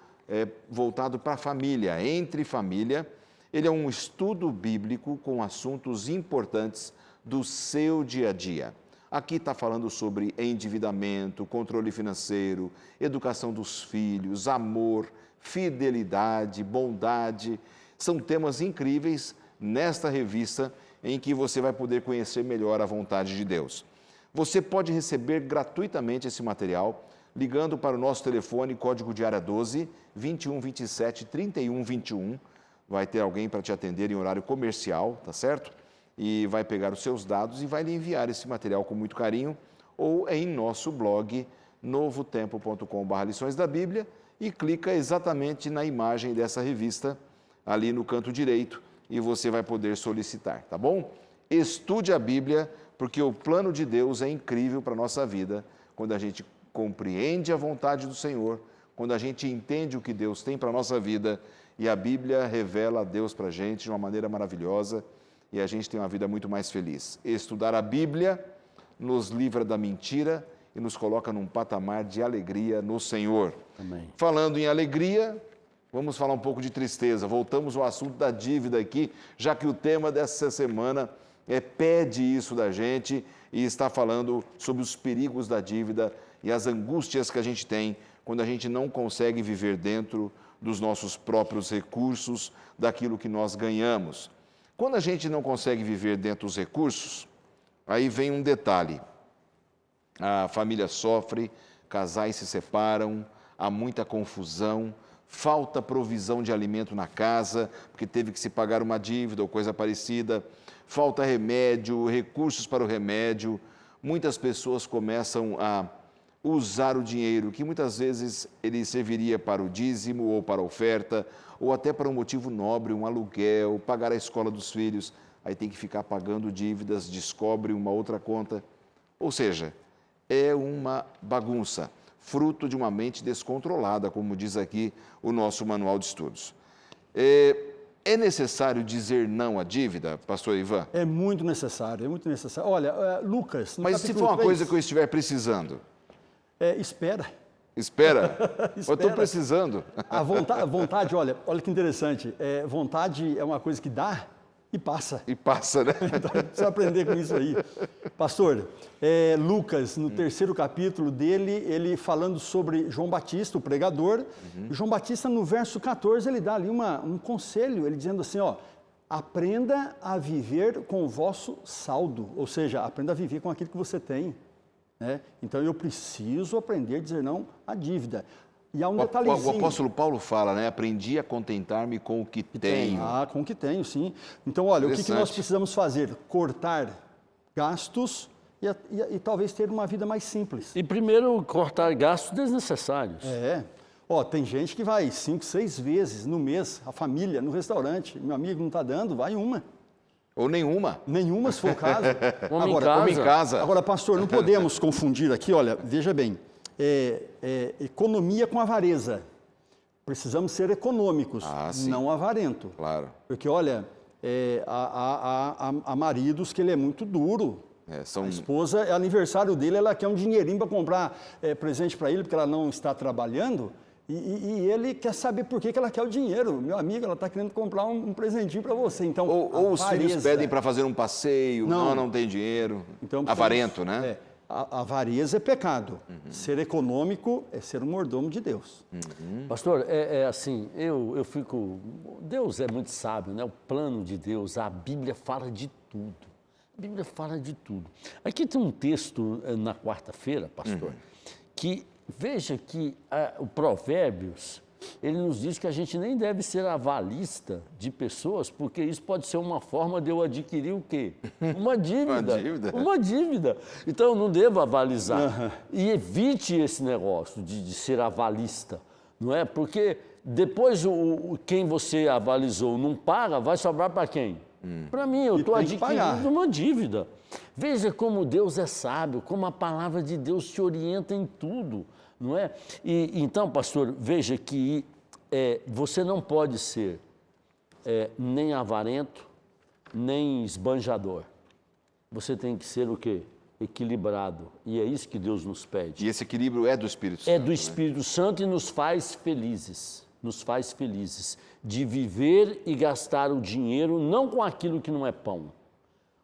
B: voltado para a família, entre família. Ele é um estudo bíblico com assuntos importantes do seu dia a dia. Aqui está falando sobre endividamento, controle financeiro, educação dos filhos, amor, fidelidade, bondade. São temas incríveis nesta revista em que você vai poder conhecer melhor a vontade de Deus. Você pode receber gratuitamente esse material ligando para o nosso telefone, código de área 12, 21 27 31 21. Vai ter alguém para te atender em horário comercial, tá certo? E vai pegar os seus dados e vai lhe enviar esse material com muito carinho, ou em nosso blog, novotempo.com/lições da Bíblia, e clica exatamente na imagem dessa revista, ali no canto direito, e você vai poder solicitar, tá bom? Estude a Bíblia, porque o plano de Deus é incrível para a nossa vida, quando a gente compreende a vontade do Senhor, quando a gente entende o que Deus tem para a nossa vida, e a Bíblia revela a Deus para a gente de uma maneira maravilhosa, e a gente tem uma vida muito mais feliz. Estudar a Bíblia nos livra da mentira e nos coloca num patamar de alegria no Senhor.
D: Amém.
B: Falando em alegria, vamos falar um pouco de tristeza. Voltamos ao assunto da dívida aqui, já que o tema dessa semana pede isso da gente e está falando sobre os perigos da dívida e as angústias que a gente tem quando a gente não consegue viver dentro dos nossos próprios recursos, daquilo que nós ganhamos. Quando a gente não consegue viver dentro dos recursos, aí vem um detalhe. A família sofre, casais se separam, há muita confusão, falta provisão de alimento na casa, porque teve que se pagar uma dívida ou coisa parecida, falta remédio, recursos para o remédio. Muitas pessoas começam a usar o dinheiro, que muitas vezes ele serviria para o dízimo ou para a oferta, ou até para um motivo nobre, um aluguel, pagar a escola dos filhos, aí tem que ficar pagando dívidas, descobre uma outra conta. Ou seja, é uma bagunça, fruto de uma mente descontrolada, como diz aqui o nosso manual de estudos. É necessário dizer não à dívida, pastor Ivan?
C: É muito necessário, é muito necessário. Olha, Lucas... no
B: Mas se
C: capítulo
B: for uma
C: 3,
B: coisa que eu estiver precisando?
C: Espera.
B: Espera, eu estou
C: Espera.
B: precisando.
C: A vontade, olha que interessante. Vontade é uma coisa que dá e passa.
B: E passa, né?
C: Então, precisa aprender com isso aí. Pastor, Lucas, no terceiro capítulo dele, ele falando sobre João Batista, o pregador. João Batista, no verso 14, ele dá ali um conselho, ele dizendo assim, aprenda a viver com o vosso saldo, ou seja, aprenda a viver com aquilo que você tem. Né? Então, eu preciso aprender a dizer não à dívida. E há um detalhezinho.
B: O apóstolo Paulo fala, né? Aprendi a contentar-me com o que tenho.
C: Com o que tenho, sim. Então, olha, o que nós precisamos fazer? Cortar gastos e talvez ter uma vida mais simples.
D: E primeiro, cortar gastos desnecessários.
C: Tem gente que vai 5, 6 vezes no mês, a família, no restaurante. Meu amigo não está dando, vai uma.
B: Ou nenhuma.
C: Nenhuma, se for o caso.
B: Homem em casa.
C: Agora, pastor, não podemos confundir aqui, olha, veja bem, economia com avareza. Precisamos ser econômicos, não avarento.
B: Claro.
C: Porque, olha, há maridos que ele é muito duro, A esposa, é aniversário dele, ela quer um dinheirinho para comprar presente para ele, porque ela não está trabalhando, e ele quer saber por que ela quer o dinheiro. Meu amigo, ela está querendo comprar um presentinho para você. Então,
B: ou os filhos pedem para fazer um passeio, não tem dinheiro. Então, avarento, né?
C: A avareza é pecado. Ser econômico é ser um mordomo de Deus.
D: Pastor, assim, eu fico... Deus é muito sábio, né? O plano de Deus, a Bíblia fala de tudo. A Bíblia fala de tudo. Aqui tem um texto na quarta-feira, pastor, que veja que o Provérbios, ele nos diz que a gente nem deve ser avalista de pessoas, porque isso pode ser uma forma de eu adquirir o quê? Uma dívida. Uma dívida. Então, eu não devo avalizar. E evite esse negócio de ser avalista, não é? Porque depois quem você avalizou não paga, vai sobrar para quem? Para mim, eu estou adquirindo uma dívida. Veja como Deus é sábio, como a palavra de Deus te orienta em tudo. Não é? Então, pastor, veja que você não pode ser nem avarento, nem esbanjador. Você tem que ser o quê? Equilibrado. E é isso que Deus nos pede.
B: E esse equilíbrio é do Espírito Santo.
D: É do Espírito Santo e nos faz felizes. Nos faz felizes de viver e gastar o dinheiro não com aquilo que não é pão.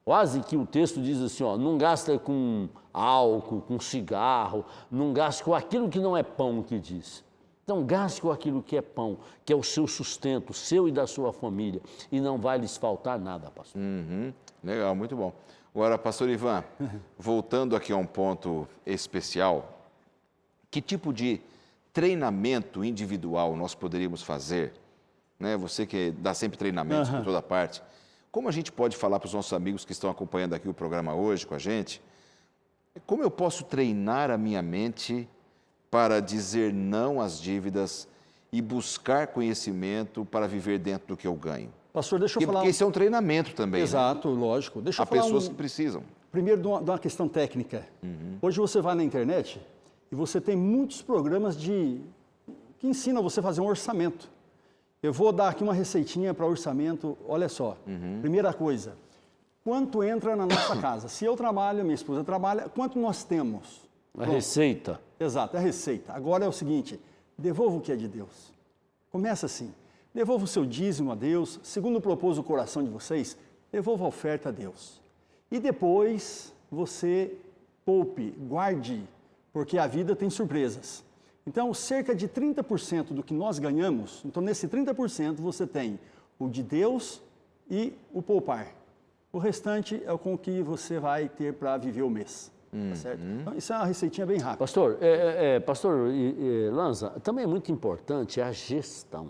D: Quase que o texto diz assim, ó, não gasta com álcool, com cigarro, não gaste com aquilo que não é pão, que diz. Então, gaste com aquilo que é pão, que é o seu sustento, seu e da sua família, e não vai lhes faltar nada, pastor.
B: Legal, muito bom. Agora, pastor Ivan, voltando aqui a um ponto especial, que tipo de treinamento individual nós poderíamos fazer? Né? Você que dá sempre treinamentos por toda parte, como a gente pode falar para os nossos amigos que estão acompanhando aqui o programa hoje com a gente, como eu posso treinar a minha mente para dizer não às dívidas e buscar conhecimento para viver dentro do que eu ganho?
C: Pastor, deixa eu falar...
B: Porque isso é um treinamento também.
C: Exato,
B: né?
C: lógico. Deixa eu
B: Há
C: falar
B: pessoas que precisam.
C: Primeiro, de uma questão técnica. Hoje você vai na internet e você tem muitos programas que ensinam você a fazer um orçamento. Eu vou dar aqui uma receitinha para orçamento. Olha só, primeira coisa, quanto entra na nossa casa? Se eu trabalho, minha esposa trabalha, quanto nós temos?
D: A receita.
C: Exato, a receita. Agora é o seguinte, devolva o que é de Deus. Começa assim, devolva o seu dízimo a Deus, segundo propôs o coração de vocês, devolva a oferta a Deus. E depois você poupe, guarde, porque a vida tem surpresas. Então, cerca de 30% do que nós ganhamos, então nesse 30% você tem o de Deus e o poupar. O restante é com o que você vai ter para viver o mês. Tá certo? Então, isso é uma receitinha bem rápida.
D: Pastor, pastor Lanza, também é muito importante a gestão.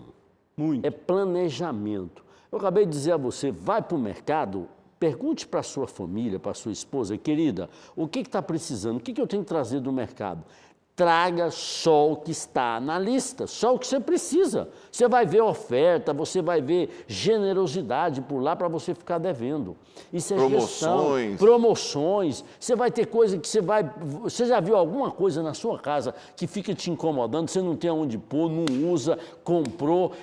C: Muito.
D: É planejamento. Eu acabei de dizer a você, vai para o mercado, pergunte para a sua família, para a sua esposa, querida, o que está precisando, o que eu tenho que trazer do mercado? Traga só o que está na lista, só o que você precisa. Você vai ver oferta, você vai ver generosidade por lá para você ficar devendo. Isso é gestão, promoções. Você vai ter coisa que Você já viu alguma coisa na sua casa que fica te incomodando, você não tem aonde pôr, não usa, comprou.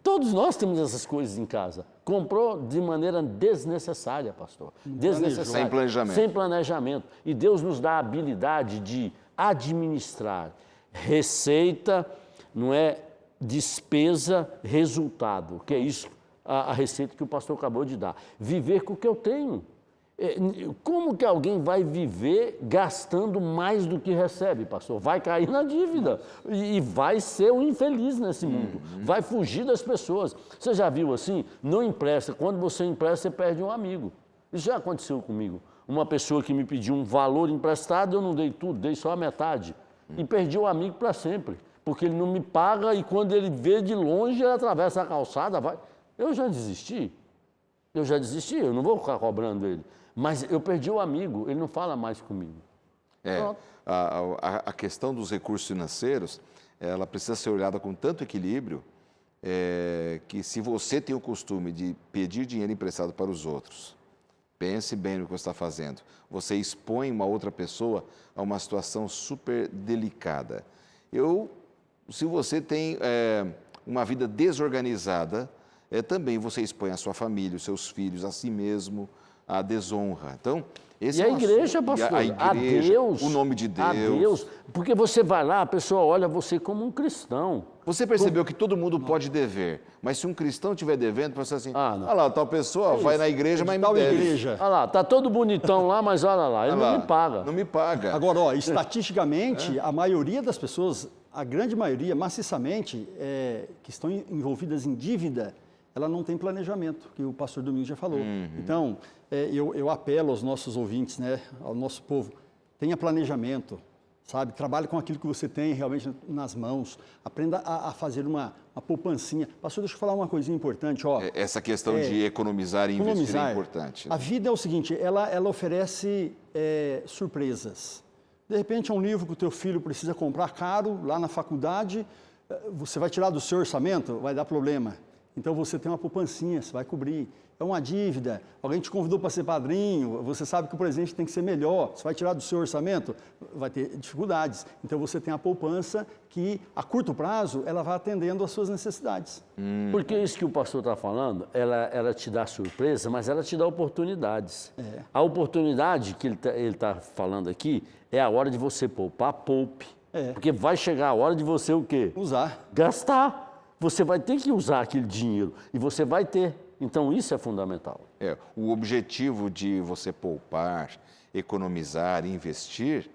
D: Todos nós temos essas coisas em casa. Comprou de maneira desnecessária, pastor. Desnecessária.
B: Sem planejamento.
D: Sem planejamento. E Deus nos dá a habilidade de administrar receita, não é despesa, resultado, que é isso, a receita que o pastor acabou de dar. Viver com o que eu tenho. Como que alguém vai viver gastando mais do que recebe, pastor? Vai cair na dívida e vai ser um infeliz nesse mundo, vai fugir das pessoas. Você já viu assim? Não empresta. Quando você empresta, você perde um amigo. Isso já aconteceu comigo. Uma pessoa que me pediu um valor emprestado, eu não dei tudo, dei só a metade. E perdi o amigo para sempre, porque ele não me paga e quando ele vê de longe, ele atravessa a calçada, vai. Eu já desisti, eu não vou ficar cobrando ele. Mas eu perdi o amigo, ele não fala mais comigo.
B: A questão dos recursos financeiros, ela precisa ser olhada com tanto equilíbrio, que se você tem o costume de pedir dinheiro emprestado para os outros, pense bem no que você está fazendo. Você expõe uma outra pessoa a uma situação super delicada. Se você tem uma vida desorganizada, também você expõe a sua família, os seus filhos, a si mesmo, a desonra. Então, esse
D: E
B: é
D: a
B: um
D: igreja,
B: assunto-
D: pastor,
B: a igreja,
D: Deus,
B: o nome de
D: a
B: Deus.
D: Deus, porque você vai lá, a pessoa olha você como um cristão.
B: Você percebeu que todo mundo pode dever, mas se um cristão estiver devendo, você assim,
D: Ah, não.
B: olha lá, tal pessoa vai na igreja, mas me
C: Tal
B: deve.
C: igreja.
D: Olha lá, tá todo bonitão lá, mas olha lá, ele
B: Olha
D: não
B: lá,
D: me paga.
B: Não me paga.
C: Agora, ó, estatisticamente, a maioria das pessoas, a grande maioria, maciçamente, que estão envolvidas em dívida, ela não tem planejamento, que o pastor Domingos já falou. Então, eu apelo aos nossos ouvintes, né, ao nosso povo, tenha planejamento, sabe? Trabalhe com aquilo que você tem realmente nas mãos. Aprenda a fazer uma poupancinha. Pastor, deixa eu falar uma coisinha importante, ó.
B: Essa questão de economizar e investir é importante.
C: A vida é o seguinte, ela oferece surpresas. De repente, é um livro que o teu filho precisa comprar caro, lá na faculdade, você vai tirar do seu orçamento, vai dar problema. Então, você tem uma poupancinha, você vai cobrir. É uma dívida, alguém te convidou para ser padrinho, você sabe que o presente tem que ser melhor, você vai tirar do seu orçamento, vai ter dificuldades. Então, você tem a poupança que, a curto prazo, ela vai atendendo às suas necessidades.
D: Porque isso que o pastor está falando, ela te dá surpresa, mas ela te dá oportunidades. A oportunidade que ele tá falando aqui é a hora de você poupar, poupe. Porque vai chegar a hora de você o quê?
C: Usar.
D: Gastar. Você vai ter que usar aquele dinheiro e você vai ter. Então, isso é fundamental.
B: O objetivo de você poupar, economizar, investir,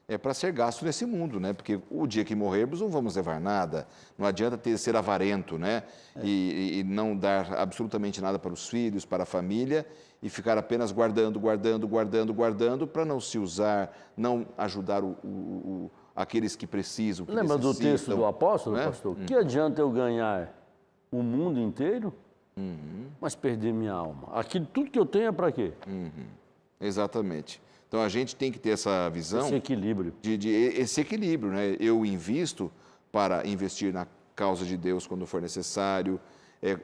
B: é para ser gasto nesse mundo, né? Porque o dia que morrermos não vamos levar nada. Não adianta ser avarento, né? E não dar absolutamente nada para os filhos, para a família e ficar apenas guardando para não se usar, não ajudar aqueles que precisam. Que
D: Lembra do
B: necessitam,
D: texto do apóstolo,
B: né?
D: pastor? Que adianta eu ganhar o mundo inteiro, mas perder minha alma? Aquilo, tudo que eu tenho é para quê?
B: Exatamente. Então, a gente tem que ter essa visão...
D: Esse equilíbrio.
B: Esse equilíbrio, né? Eu invisto para investir na causa de Deus quando for necessário,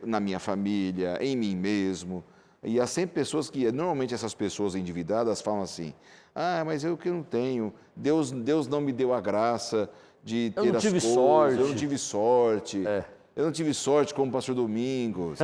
B: na minha família, em mim mesmo. E há sempre pessoas que, normalmente essas pessoas endividadas falam assim, mas eu que não tenho, Deus não me deu a graça de ter as coisas, eu não tive sorte. Eu não tive sorte como o pastor Domingos.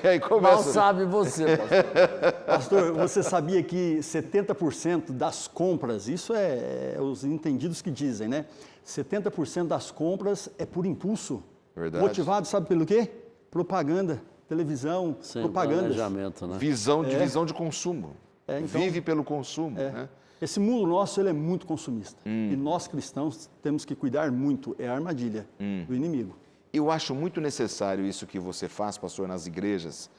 B: aí começa...
D: Mal sabe você, pastor.
C: Pastor, você sabia que 70% das compras, isso é os entendidos que dizem, né? 70% das compras é por impulso.
B: Verdade.
C: Motivado, sabe pelo quê? Propaganda, televisão,
D: Sem
C: propagandas.
D: planejamento, né?
B: Visão de consumo.
C: Então,
B: Vive pelo consumo, né?
C: Esse mundo nosso, ele é muito consumista. E nós, cristãos, temos que cuidar muito. É a armadilha do inimigo.
B: Eu acho muito necessário isso que você faz, pastor, nas igrejas,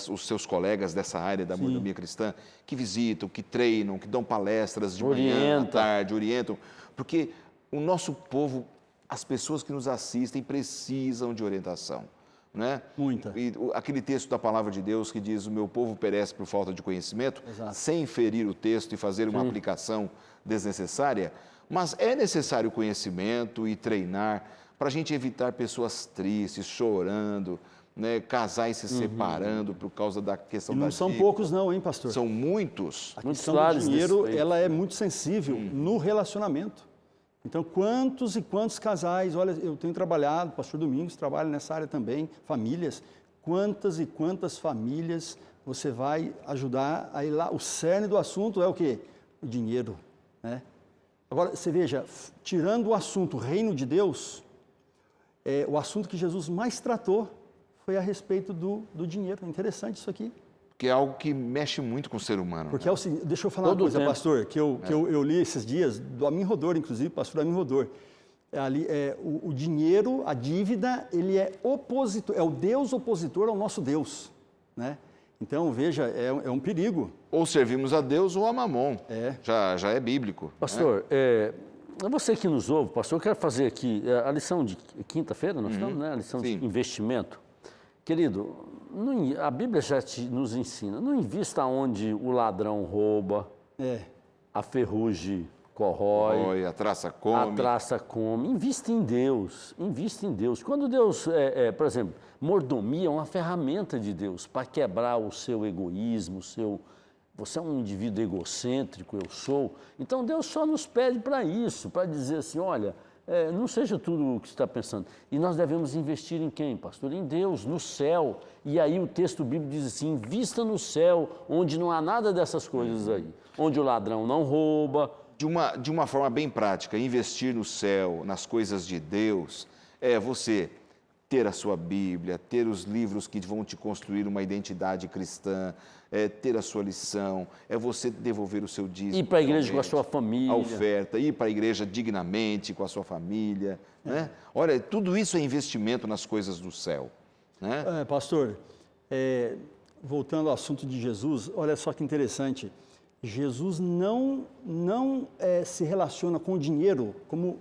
B: os seus colegas dessa área da mordomia cristã, que visitam, que treinam, que dão palestras de manhã, à tarde, orientam. Porque o nosso povo, as pessoas que nos assistem, precisam de orientação. Né?
C: Muita.
B: E aquele texto da palavra de Deus que diz: o meu povo perece por falta de conhecimento, sem ferir o texto e fazer uma aplicação desnecessária, mas é necessário conhecimento e treinar para a gente evitar pessoas tristes, chorando, né? Casais se separando por causa da questão da
C: Não são
B: dívida.
C: poucos não, hein, pastor?
B: São muitos.
C: A questão do dinheiro, ela é muito sensível no relacionamento. Então, quantos e quantos casais, olha, eu tenho trabalhado, o pastor Domingos trabalha nessa área também, famílias, quantas e quantas famílias você vai ajudar a ir lá? O cerne do assunto é o quê? O dinheiro, né? Agora, você veja, tirando o assunto reino de Deus, o assunto que Jesus mais tratou foi a respeito do dinheiro. É interessante isso aqui.
B: Que é algo que mexe muito com o ser humano.
C: Porque
B: né?
C: é o seguinte, deixa eu falar uma coisa, pastor, que eu li esses dias, do Amin Rodor, inclusive, pastor Amin Rodor. Ali, o dinheiro, a dívida, ele é opositor, é o Deus opositor ao nosso Deus, né? Então, veja, é um perigo.
B: Ou servimos a Deus ou a Mamon. Já é bíblico.
D: Pastor, você que nos ouve, pastor, eu quero fazer aqui a lição de quinta-feira, nós estamos, né? A lição de investimento. Querido, a Bíblia já nos ensina, não invista onde o ladrão rouba, a ferrugem corrói,
B: a traça come.
D: Invista em Deus, invista em Deus. Quando Deus, por exemplo, mordomia é uma ferramenta de Deus para quebrar o seu egoísmo, você é um indivíduo egocêntrico, eu sou. Então Deus só nos pede para isso, para dizer assim, olha, não seja tudo o que você está pensando. E nós devemos investir em quem, pastor? Em Deus, no céu. E aí o texto bíblico diz assim, invista no céu, onde não há nada dessas coisas aí. Onde o ladrão não rouba.
B: De uma forma bem prática, investir no céu, nas coisas de Deus, é você ter a sua Bíblia, ter os livros que vão te construir uma identidade cristã, ter a sua lição, é você devolver o seu dízimo.
D: Ir para a igreja com a sua família.
B: A oferta, ir para a igreja dignamente com a sua família. Né? Olha, tudo isso é investimento nas coisas do céu. Né?
C: Pastor, voltando ao assunto de Jesus, olha só que interessante. Jesus não se relaciona com o dinheiro como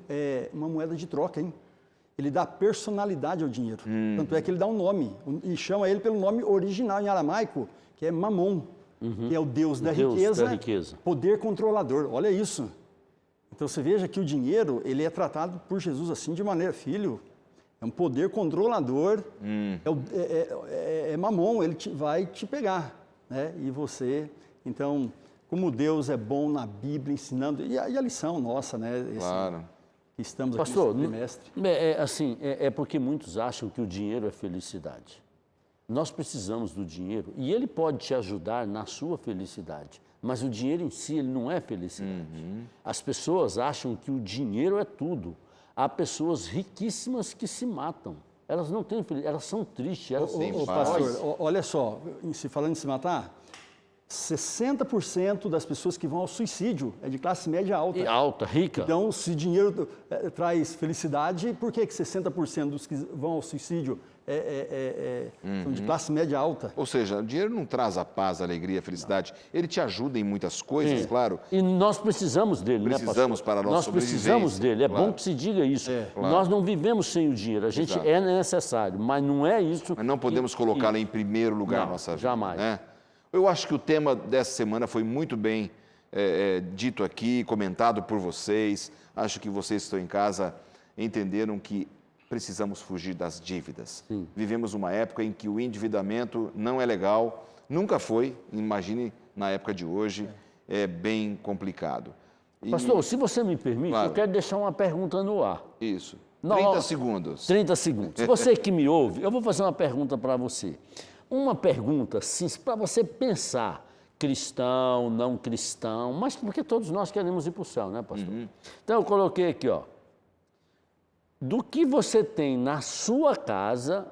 C: uma moeda de troca, hein? Ele dá personalidade ao dinheiro. Tanto é que ele dá um nome, e chama ele pelo nome original em aramaico, que é Mamon, que é o Deus da riqueza, poder controlador. Olha isso. Então você veja que o dinheiro, ele é tratado por Jesus assim de maneira, filho, é um poder controlador, é Mamon, ele vai te pegar, né? E você, então, como Deus é bom na Bíblia, ensinando, e a lição nossa, né?
B: Claro.
C: Estamos aqui
D: Pastor,
C: nesse trimestre.
D: É porque muitos acham que o dinheiro é felicidade. Nós precisamos do dinheiro e ele pode te ajudar na sua felicidade, mas o dinheiro em si, ele não é felicidade. As pessoas acham que o dinheiro é tudo. Há pessoas riquíssimas que se matam. Elas não têm felicidade, elas são tristes. Elas
C: Pastor, olha só, se falando em se matar, 60% das pessoas que vão ao suicídio é de classe média alta.
D: E alta, rica.
C: Então, se dinheiro traz felicidade, por que 60% dos que vão ao suicídio são de classe média alta?
B: Ou seja, o dinheiro não traz a paz, a alegria, a felicidade. Ele te ajuda em muitas coisas, claro.
D: E nós precisamos dele,
B: precisamos, né, para a nossa sobrevivência.
D: Nós precisamos dele, é bom que se diga isso.
B: Claro.
D: Nós não vivemos sem o dinheiro, a gente é necessário, mas não é isso...
B: Mas não podemos colocá-lo em primeiro lugar na nossa vida.
D: Jamais.
B: Né? Eu acho que o tema dessa semana foi muito bem dito aqui, comentado por vocês. Acho que vocês que estão em casa entenderam que precisamos fugir das dívidas.
D: Sim.
B: Vivemos uma época em que o endividamento não é legal, nunca foi, imagine na época de hoje, é bem complicado.
D: Pastor, se você me permite,
B: Claro.
D: eu quero deixar uma pergunta no ar.
B: Isso.
D: Não,
B: 30 segundos.
D: 30 segundos. Você que me ouve, eu vou fazer uma pergunta para você. Uma pergunta, sim, para você pensar, cristão, não cristão, mas porque todos nós queremos ir para o céu, né, pastor? Então, eu coloquei aqui, ó. Do que você tem na sua casa,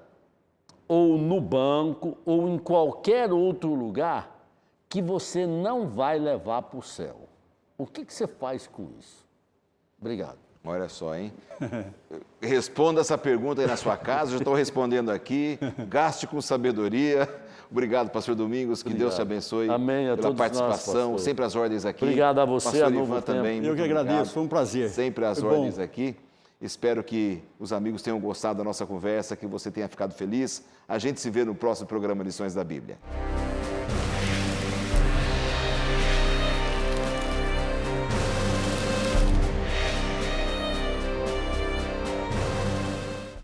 D: ou no banco, ou em qualquer outro lugar, que você não vai levar para o céu? O que você faz com isso? Obrigado.
B: Olha só, hein? Responda essa pergunta aí na sua casa, já estou respondendo aqui. Gaste com sabedoria. Obrigado, pastor Domingos, que Deus te abençoe.
D: Amém, a
B: pela
D: todos
B: participação,
D: nós,
B: sempre as ordens aqui.
D: Obrigado a você,
B: pastor
D: a Novo
B: Ivan
D: Tempo.
B: também.
C: Eu
B: muito
C: que agradeço,
B: obrigado.
C: foi um prazer.
B: Sempre as
C: Foi bom.
B: ordens aqui. Espero que os amigos tenham gostado da nossa conversa, que você tenha ficado feliz. A gente se vê no próximo programa Lições da Bíblia.